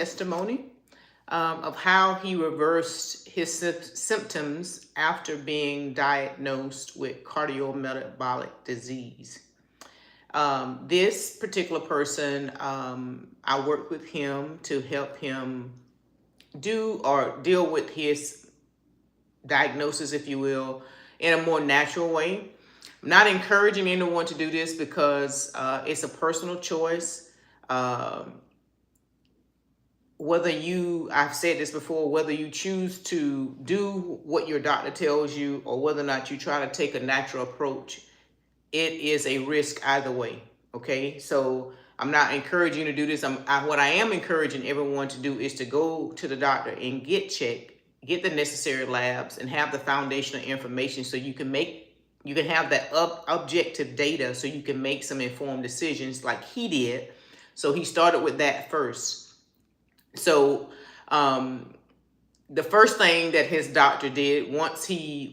testimony of how he reversed his symptoms after being diagnosed with cardiometabolic disease. This particular person, I worked with him to help him do or deal with his diagnosis, if you will, in a more natural way. I'm not encouraging anyone to do this because it's a personal choice. I've said this before, whether you choose to do what your doctor tells you or whether or not you try to take a natural approach, it is a risk either way. Okay, so I'm not encouraging you to do this. What I am encouraging everyone to do is to go to the doctor and get checked, get the necessary labs, and have the foundational information so you can have that objective data so you can make some informed decisions like he did. So he started with that first. So the first thing that his doctor did once he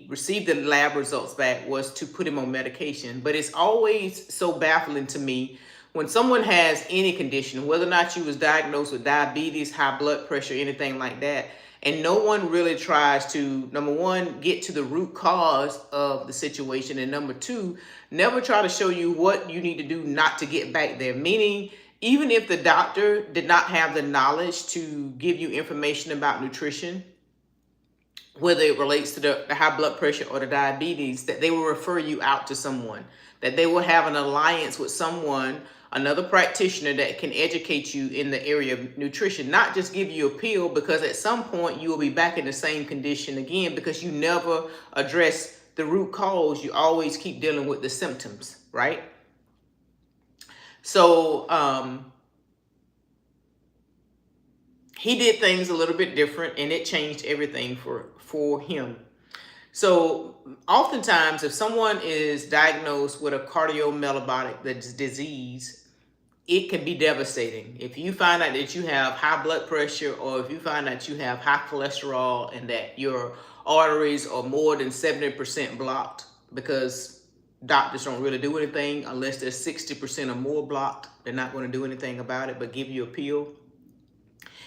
received the lab results back was to put him on medication. But it's always so baffling to me when someone has any condition, whether or not you was diagnosed with diabetes, high blood pressure, anything like that, and no one really tries to, number one, get to the root cause of the situation, and number two, never try to show you what you need to do not to get back there. Meaning, even if the doctor did not have the knowledge to give you information about nutrition, whether it relates to the high blood pressure or the diabetes, that they will refer you out to someone, that they will have an alliance with someone, another practitioner that can educate you in the area of nutrition, not just give you a pill, because at some point you will be back in the same condition again because you never address the root cause. You always keep dealing with the symptoms, right? So he did things a little bit different, and it changed everything for him. So oftentimes, if someone is diagnosed with a cardiometabolic disease, it can be devastating. If you find out that you have high blood pressure, or if you find out you have high cholesterol and that your arteries are more than 70% blocked, because doctors don't really do anything unless they're 60% or more blocked. They're not going to do anything about it but give you a pill.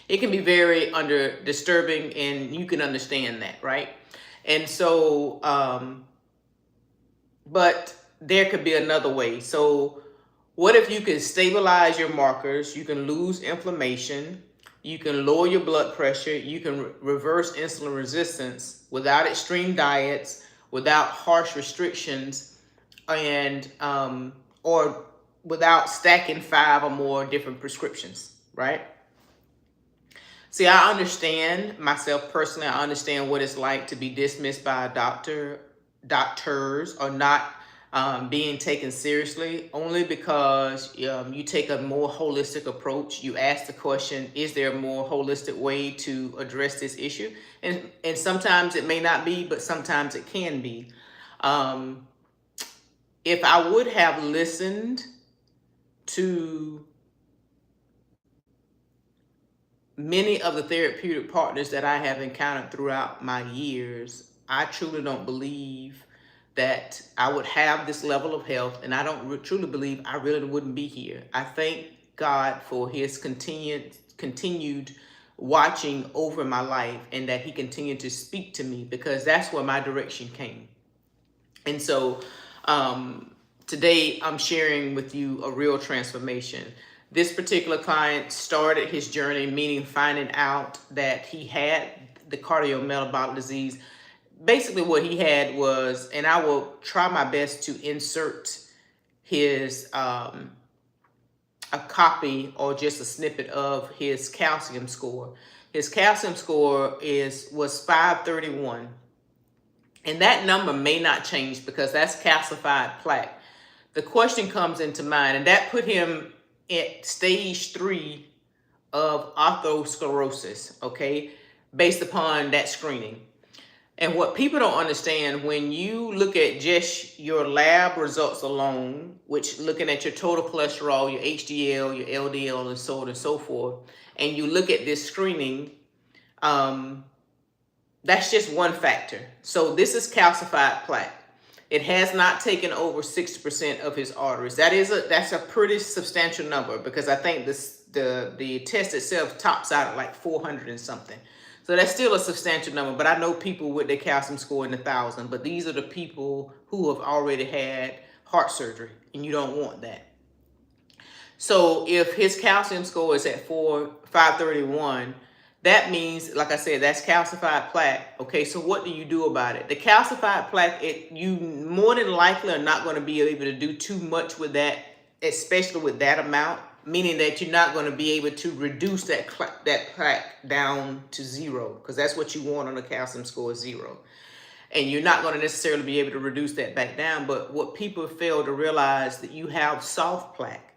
It can be very disturbing, and you can understand that, right? And so, but there could be another way. So what if you can stabilize your markers? You can lose inflammation. You can lower your blood pressure. You can reverse insulin resistance without extreme diets, without harsh restrictions, and or without stacking 5 or more different prescriptions, right? See, I understand myself personally. I understand what it's like to be dismissed by a doctors, or not being taken seriously, only because you take a more holistic approach. You ask the question, is there a more holistic way to address this issue? And sometimes it may not be, but sometimes it can be. If I would have listened to many of the therapeutic partners that I have encountered throughout my years, I truly don't believe that I would have this level of health, and I don't truly believe I really wouldn't be here. I thank God for his continued watching over my life, and that he continued to speak to me, because that's where my direction came. And so today I'm sharing with you a real transformation. This particular client started his journey, meaning finding out that he had the cardiometabolic disease. Basically what he had was, and I will try my best to insert his a copy or just a snippet of his calcium score. His calcium score was 531. And that number may not change because that's calcified plaque. The question comes into mind, and that put him at stage 3 of atherosclerosis, okay, based upon that screening. And what people don't understand, when you look at just your lab results alone, which looking at your total cholesterol, your HDL, your LDL, and so on and so forth, and you look at this screening, that's just one factor. So this is calcified plaque. It has not taken over 60% of his arteries. That's a pretty substantial number, because I think the test itself tops out at like 400 and something. So that's still a substantial number, but I know people with their calcium score in the 1,000, but these are the people who have already had heart surgery, and you don't want that. So if his calcium score is at 531, that means, like I said, that's calcified plaque. Okay, so what do you do about it? The calcified plaque, you more than likely are not going to be able to do too much with that, especially with that amount, meaning that you're not going to be able to reduce that plaque down to 0, because that's what you want on a calcium score is 0. And you're not going to necessarily be able to reduce that back down. But what people fail to realize that you have soft plaque.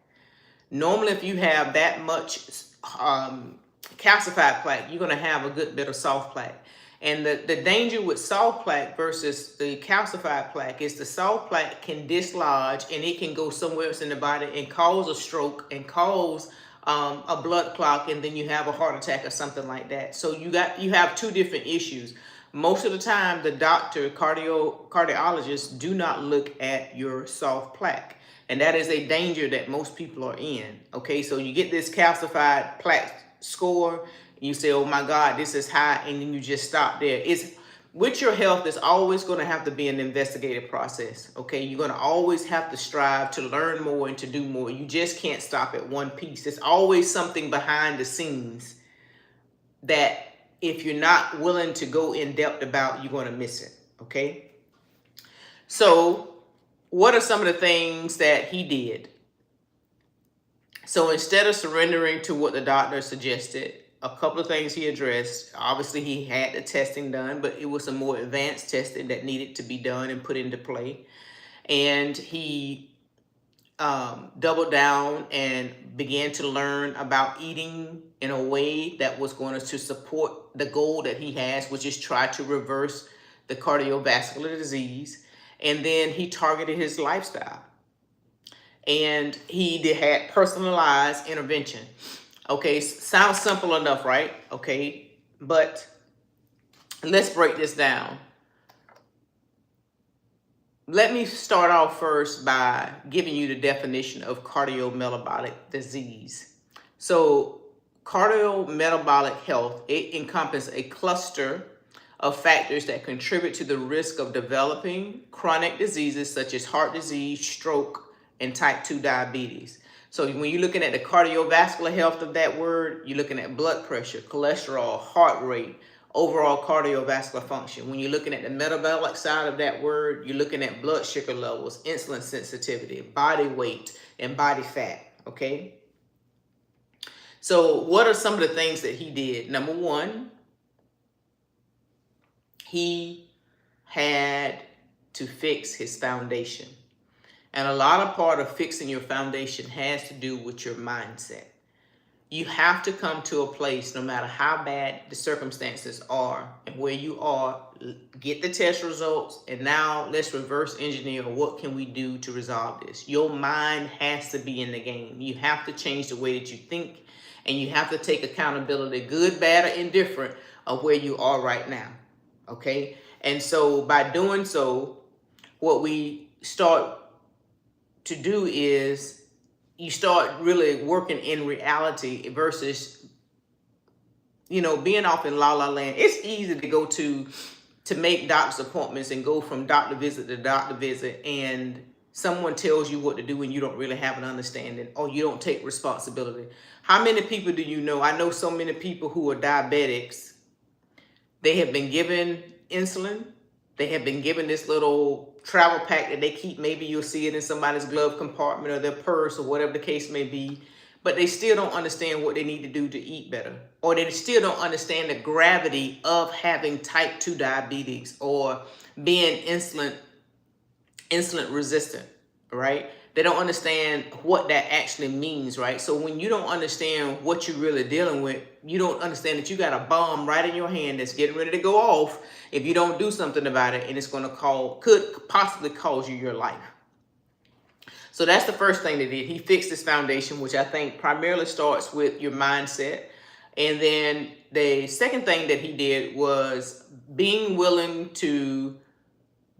Normally, if you have that much calcified plaque, you're going to have a good bit of soft plaque. And the danger with soft plaque versus the calcified plaque is the soft plaque can dislodge, and it can go somewhere else in the body and cause a stroke and cause a blood clot, and then you have a heart attack or something like that. So you have two different issues. Most of the time, the cardiologists do not look at your soft plaque. And that is a danger that most people are in. Okay, so you get this calcified plaque score, and you say, oh my God, this is high, and then you just stop there. With your health, it's always going to have to be an investigative process. Okay, you're going to always have to strive to learn more and to do more. You just can't stop at one piece. There's always something behind the scenes that if you're not willing to go in depth about, you're going to miss it. Okay, so what are some of the things that he did? So instead of surrendering to what the doctor suggested, a couple of things he addressed. Obviously, he had the testing done, but it was some more advanced testing that needed to be done and put into play. And he doubled down and began to learn about eating in a way that was going to support the goal that he has, which is try to reverse the cardiovascular disease. And then he targeted his lifestyle. And he had personalized intervention. Okay, sounds simple enough, right? Okay, but let's break this down. Let me start off first by giving you the definition of cardiometabolic disease. So cardiometabolic health, it encompasses a cluster of factors that contribute to the risk of developing chronic diseases such as heart disease, stroke, and type 2 diabetes. So when you're looking at the cardiovascular health of that word, you're looking at blood pressure, cholesterol, heart rate, overall cardiovascular function. When you're looking at the metabolic side of that word, you're looking at blood sugar levels, insulin sensitivity, body weight, and body fat, okay? So what are some of the things that he did? Number one, he had to fix his foundation. And a lot of part of fixing your foundation has to do with your mindset. You have to come to a place, no matter how bad the circumstances are and where you are, get the test results, and now let's reverse engineer what can we do to resolve this. Your mind has to be in the game. You have to change the way that you think, and you have to take accountability, good, bad, or indifferent, of where you are right now. Okay? And so by doing so, what we start to do is you start really working in reality versus, being off in la la land. It's easy to go to make doctor's appointments and go from doctor visit to doctor visit, and someone tells you what to do and you don't really have an understanding, or you don't take responsibility. How many people do you know? I know so many people who are diabetics. They have been given insulin. They have been given this little travel pack that they keep. Maybe you'll see it in somebody's glove compartment or their purse or whatever the case may be. But they still don't understand what they need to do to eat better. Or they still don't understand the gravity of having type 2 diabetes or being insulin resistant, right? They don't understand what that actually means, right? So when you don't understand what you're really dealing with, you don't understand that you got a bomb right in your hand that's getting ready to go off if you don't do something about it, and it's going to could possibly cause you your life. So that's the first thing they did. He fixed his foundation, which I think primarily starts with your mindset. And then the second thing that he did was being willing to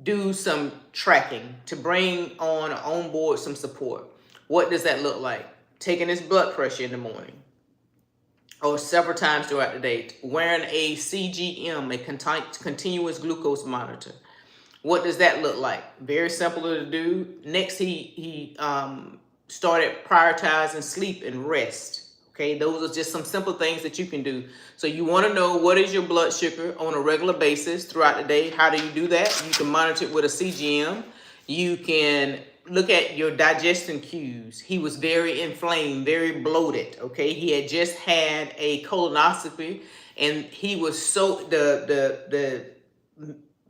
do some tracking, to bring on board some support. What does that look like? Taking his blood pressure in the morning, or several times throughout the day, wearing a CGM, a continuous glucose monitor. What does that look like? Very simple to do. Next, he started prioritizing sleep and rest. Okay, those are just some simple things that you can do. So you want to know what is your blood sugar on a regular basis throughout the day. How do you do that? You can monitor it with a CGM. You can look at your digestion cues. He was very inflamed, very bloated. Okay, he had just had a colonoscopy, and he was so the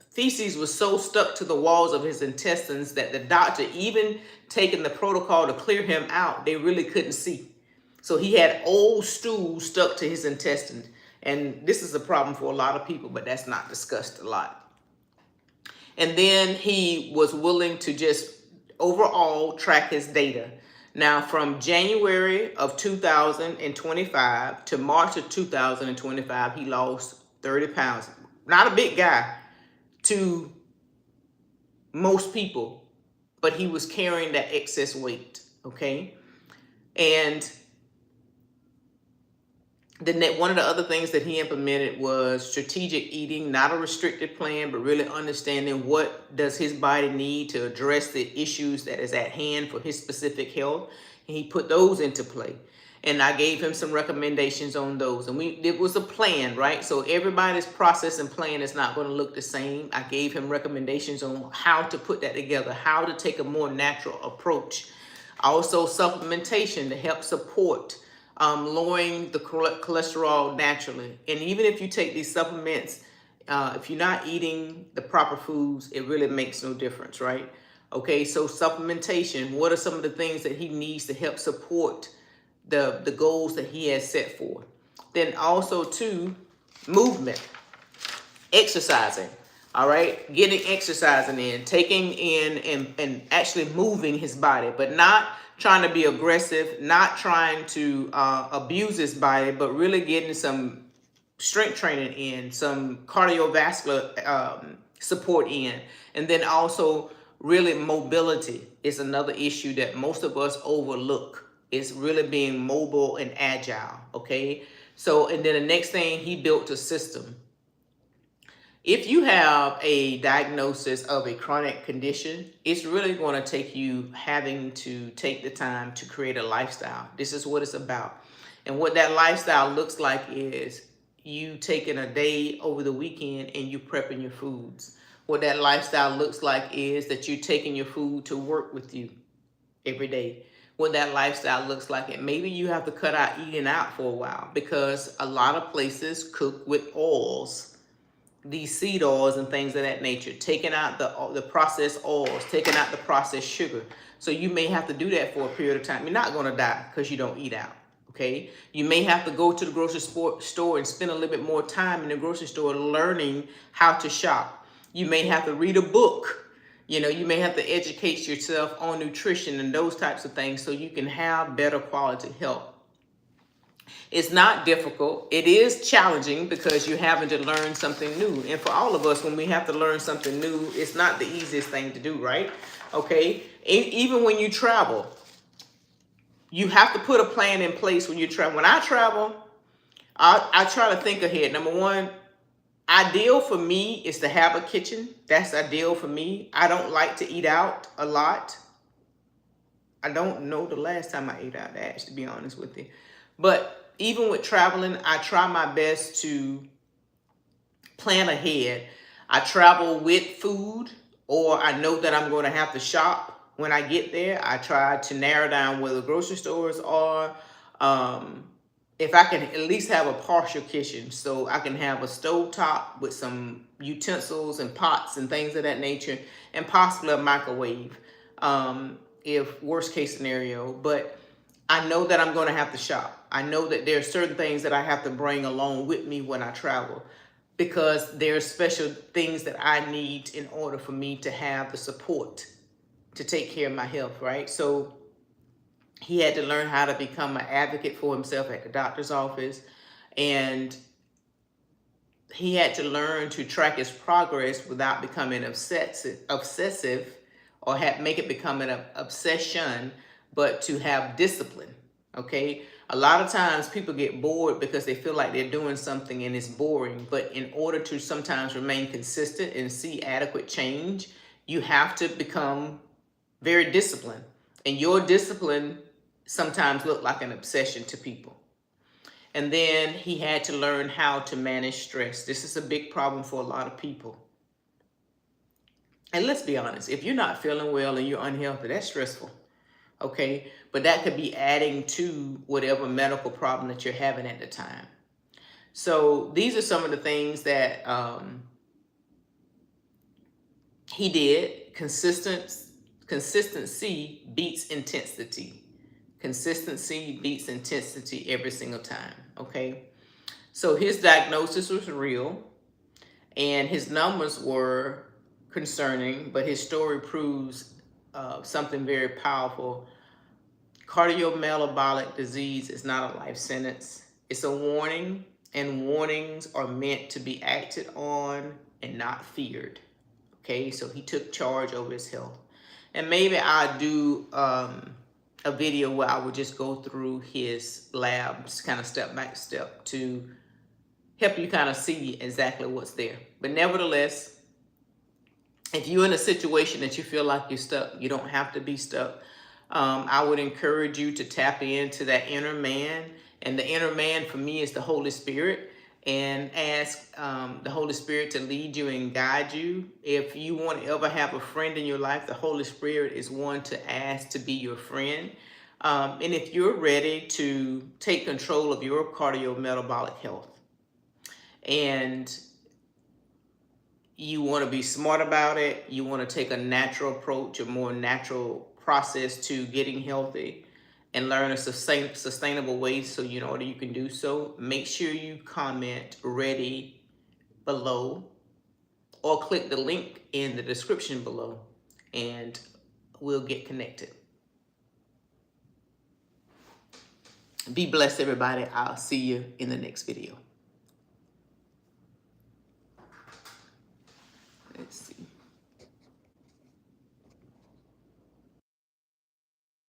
feces was so stuck to the walls of his intestines that the doctor, even taking the protocol to clear him out, they really couldn't see. So he had old stool stuck to his intestines. And this is a problem for a lot of people, but that's not discussed a lot. And then he was willing to just overall track his data. Now, from January of 2025 to March of 2025, he lost 30 pounds. Not a big guy to most people, but he was carrying that excess weight, okay? And one of the other things that he implemented was strategic eating, not a restricted plan, but really understanding what does his body need to address the issues that is at hand for his specific health. And he put those into play. And I gave him some recommendations on those. And it was a plan, right? So everybody's process and plan is not going to look the same. I gave him recommendations on how to put that together, how to take a more natural approach. Also, supplementation to help support lowering the cholesterol naturally. And even if you take these supplements, if you're not eating the proper foods, it really makes no difference, right? Okay, so supplementation, what are some of the things that he needs to help support the goals that he has set for? Then also too, movement, exercising. All right, getting exercising in, taking in and actually moving his body, but not trying to be aggressive, not trying to abuse his body, but really getting some strength training in, some cardiovascular support in. And then also really mobility is another issue that most of us overlook. It's really being mobile and agile, okay? So, and then the next thing, he built a system. If you have a diagnosis of a chronic condition, it's really going to take you having to take the time to create a lifestyle. This is what it's about. And what that lifestyle looks like is you taking a day over the weekend and you prepping your foods. What that lifestyle looks like is that you're taking your food to work with you every day. What that lifestyle looks like, and maybe you have to cut out eating out for a while, because a lot of places cook with oils, these seed oils and things of that nature, taking out the processed oils, taking out the processed sugar. So you may have to do that for a period of time. You're not going to die because you don't eat out, okay? You may have to go to the grocery store and spend a little bit more time in the grocery store learning how to shop. You may have to read a book. You know, you may have to educate yourself on nutrition and those types of things so you can have better quality health. It's not difficult. It is challenging because you're having to learn something new. And for all of us, when we have to learn something new, it's not the easiest thing to do, right? Okay. Even when you travel, you have to put a plan in place when you travel. When I travel, I try to think ahead. Number one, ideal for me is to have a kitchen. That's ideal for me. I don't like to eat out a lot. I don't know the last time I ate out, to be honest with you. But even with traveling, I try my best to plan ahead. I travel with food, or I know that I'm going to have to shop when I get there. I try to narrow down where the grocery stores are. If I can at least have a partial kitchen, so I can have a stovetop with some utensils and pots and things of that nature, and possibly a microwave, if worst case scenario. But I know that I'm going to have to shop. I know that there are certain things that I have to bring along with me when I travel, because there are special things that I need in order for me to have the support to take care of my health, right? So he had to learn how to become an advocate for himself at the doctor's office, and he had to learn to track his progress without becoming obsessive or make it become an obsession, but to have discipline, okay? A lot of times people get bored because they feel like they're doing something and it's boring. But in order to sometimes remain consistent and see adequate change, you have to become very disciplined. And your discipline sometimes look like an obsession to people. And then he had to learn how to manage stress. This is a big problem for a lot of people. And let's be honest, if you're not feeling well and you're unhealthy, that's stressful. Okay, but that could be adding to whatever medical problem that you're having at the time. So these are some of the things that he did. Consistency beats intensity. Consistency beats intensity every single time. Okay, so his diagnosis was real and his numbers were concerning, but his story proves something very powerful. Cardiometabolic disease is not a life sentence. It's a warning, and warnings are meant to be acted on and not feared. Okay, so he took charge over his health. And maybe I'll do a video where I would just go through his labs kind of step by step to help you kind of see exactly what's there. But nevertheless, if you're in a situation that you feel like you're stuck, you don't have to be stuck. I would encourage you to tap into that inner man. And the inner man for me is the Holy Spirit. And ask the Holy Spirit to lead you and guide you. If you want to ever have a friend in your life, the Holy Spirit is one to ask to be your friend. And if you're ready to take control of your cardiometabolic health and you want to be smart about it, you want to take a natural approach, a more natural process to getting healthy and learn a sustainable way so you know that you can do so, make sure you comment ready below or click the link in the description below and we'll get connected. Be blessed, everybody. I'll see you in the next video.